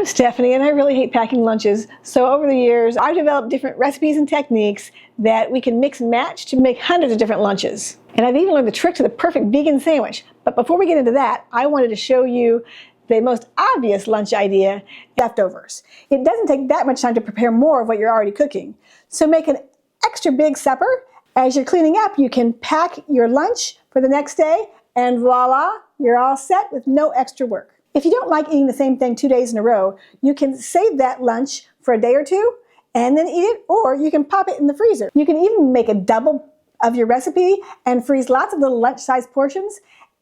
I'm Stephanie, and I really hate packing lunches. So over the years, I've developed different recipes and techniques that we can mix and match to make hundreds of different lunches. And I've even learned the trick to the perfect vegan sandwich. But before we get into that, I wanted to show you the most obvious lunch idea, leftovers. It doesn't take that much time to prepare more of what you're already cooking. So make an extra big supper. As you're cleaning up, you can pack your lunch for the next day, and voila, you're all set with no extra work. If you don't like eating the same thing 2 days in a row, you can save that lunch for a day or two and then eat it, or you can pop it in the freezer. You can even make a double of your recipe and freeze lots of little lunch-sized portions.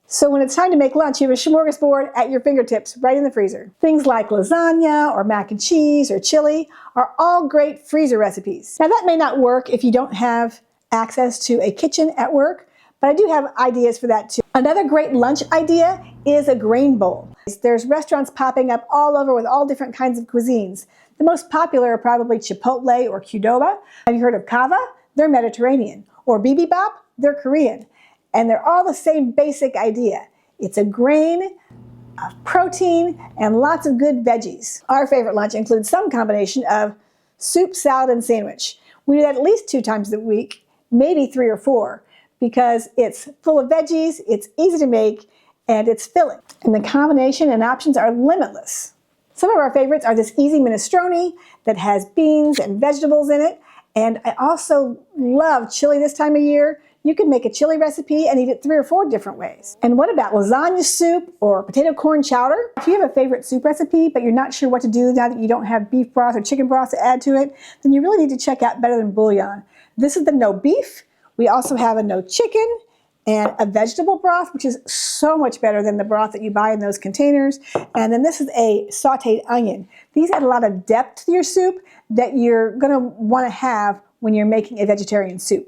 So when it's time to make lunch, you have a smorgasbord at your fingertips right in the freezer. Things like lasagna or mac and cheese or chili are all great freezer recipes. Now that may not work if you don't have access to a kitchen at work, but I do have ideas for that too. Another great lunch idea is a grain bowl. There's restaurants popping up all over with all different kinds of cuisines. The most popular are probably Chipotle or Qdoba. Have you heard of kava? They're Mediterranean. Or bibimbap? They're Korean. And they're all the same basic idea. It's a grain of protein and lots of good veggies. Our favorite lunch includes some combination of soup, salad, and sandwich. We do that at least 2 times a week, maybe 3 or 4. Because it's full of veggies, it's easy to make, and it's filling. And the combination and options are limitless. Some of our favorites are this easy minestrone that has beans and vegetables in it. And I also love chili this time of year. You can make a chili recipe and eat it 3 or 4 different ways. And what about lasagna soup or potato corn chowder? If you have a favorite soup recipe, but you're not sure what to do now that you don't have beef broth or chicken broth to add to it, then you really need to check out Better Than Bouillon. This is the no beef. We also have a no chicken and a vegetable broth, which is so much better than the broth that you buy in those containers. And then this is a sauteed onion. These add a lot of depth to your soup that you're going to want to have when you're making a vegetarian soup.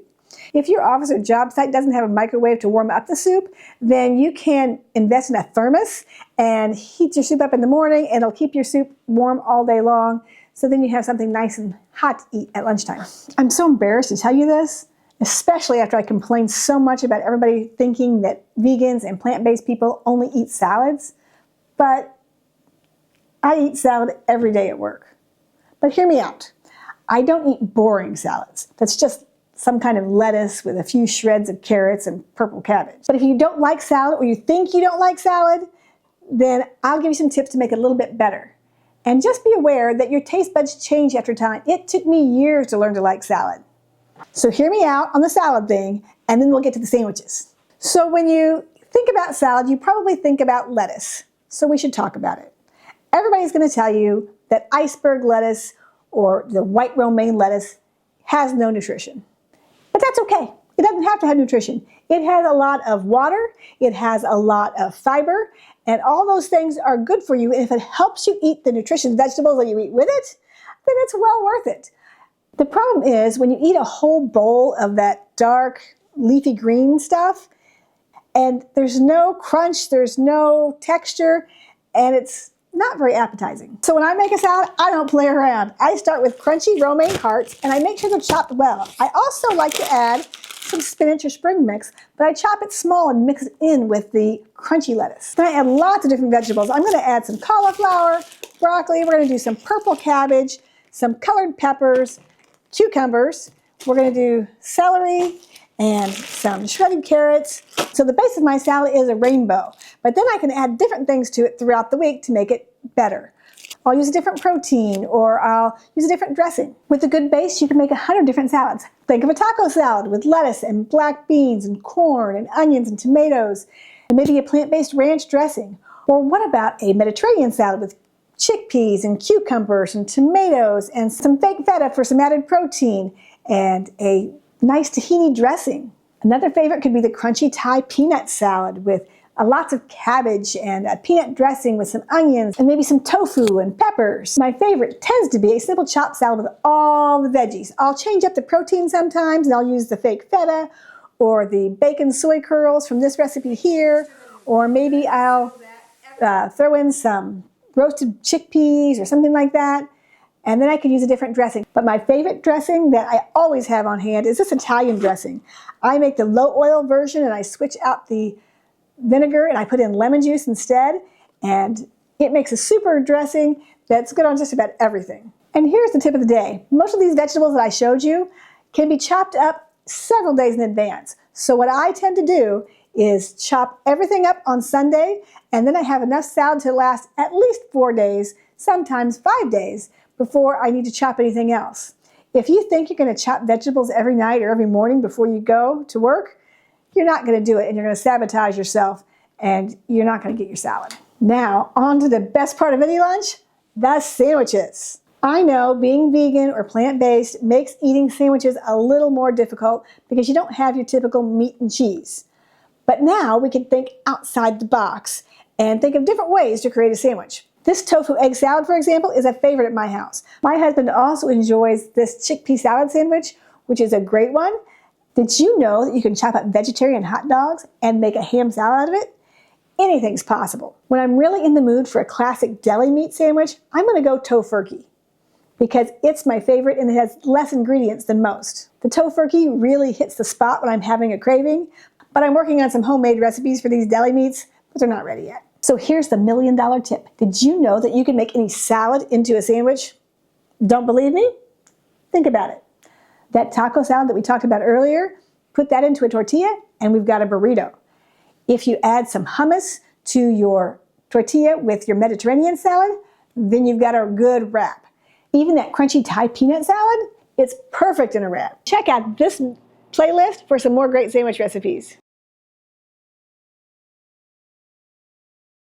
If your office or job site doesn't have a microwave to warm up the soup, then you can invest in a thermos and heat your soup up in the morning, and it'll keep your soup warm all day long. So then you have something nice and hot to eat at lunchtime. I'm so embarrassed to tell you this, especially after I complained so much about everybody thinking that vegans and plant-based people only eat salads. But I eat salad every day at work. But hear me out. I don't eat boring salads. That's just some kind of lettuce with a few shreds of carrots and purple cabbage. But if you don't like salad, or you think you don't like salad, then I'll give you some tips to make it a little bit better. And just be aware that your taste buds change after time. It took me years to learn to like salad. So hear me out on the salad thing, and then we'll get to the sandwiches. So when you think about salad, you probably think about lettuce. So we should talk about it. Everybody's going to tell you that iceberg lettuce or the white romaine lettuce has no nutrition. But that's okay. It doesn't have to have nutrition. It has a lot of water, it has a lot of fiber, and all those things are good for you. And if it helps you eat the nutritious vegetables that you eat with it, then it's well worth it. The problem is when you eat a whole bowl of that dark, leafy green stuff, and there's no crunch, there's no texture, and it's not very appetizing. So when I make a salad, I don't play around. I start with crunchy romaine hearts, and I make sure they're chopped well. I also like to add some spinach or spring mix, but I chop it small and mix it in with the crunchy lettuce. Then I add lots of different vegetables. I'm going to add some cauliflower, broccoli, we're going to do some purple cabbage, some colored peppers, cucumbers, we're going to do celery and some shredded carrots. So the base of my salad is a rainbow, but then I can add different things to it throughout the week to make it better. I'll use a different protein, or I'll use a different dressing. With a good base, you can make 100 different salads. Think of a taco salad with lettuce and black beans and corn and onions and tomatoes, and maybe a plant-based ranch dressing. Or what about a Mediterranean salad with chickpeas and cucumbers and tomatoes and some fake feta for some added protein and a nice tahini dressing. Another favorite could be the crunchy Thai peanut salad with lots of cabbage and a peanut dressing with some onions and maybe some tofu and peppers. My favorite tends to be a simple chopped salad with all the veggies. I'll change up the protein sometimes, and I'll use the fake feta or the bacon soy curls from this recipe here, or maybe I'll throw in some roasted chickpeas or something like that, and then I could use a different dressing. But my favorite dressing that I always have on hand is this Italian dressing. I make the low oil version, and I switch out the vinegar and I put in lemon juice instead, and it makes a super dressing that's good on just about everything. And here's the tip of the day. Most of these vegetables that I showed you can be chopped up several days in advance. So what I tend to do is chop everything up on Sunday, and then I have enough salad to last at least 4 days, sometimes 5 days, before I need to chop anything else. If you think you're going to chop vegetables every night or every morning before you go to work, you're not going to do it, and you're going to sabotage yourself, and you're not going to get your salad. Now, on to the best part of any lunch, the sandwiches. I know being vegan or plant-based makes eating sandwiches a little more difficult because you don't have your typical meat and cheese. But now we can think outside the box and think of different ways to create a sandwich. This tofu egg salad, for example, is a favorite at my house. My husband also enjoys this chickpea salad sandwich, which is a great one. Did you know that you can chop up vegetarian hot dogs and make a ham salad out of it? Anything's possible. When I'm really in the mood for a classic deli meat sandwich, I'm going to go tofurkey, because it's my favorite and it has less ingredients than most. The tofurkey really hits the spot when I'm having a craving, but I'm working on some homemade recipes for these deli meats, but they're not ready yet. So here's the million-dollar tip. Did you know that you can make any salad into a sandwich? Don't believe me? Think about it. That taco salad that we talked about earlier, put that into a tortilla and we've got a burrito. If you add some hummus to your tortilla with your Mediterranean salad, then you've got a good wrap. Even that crunchy Thai peanut salad, it's perfect in a wrap. Check out this playlist for some more great sandwich recipes.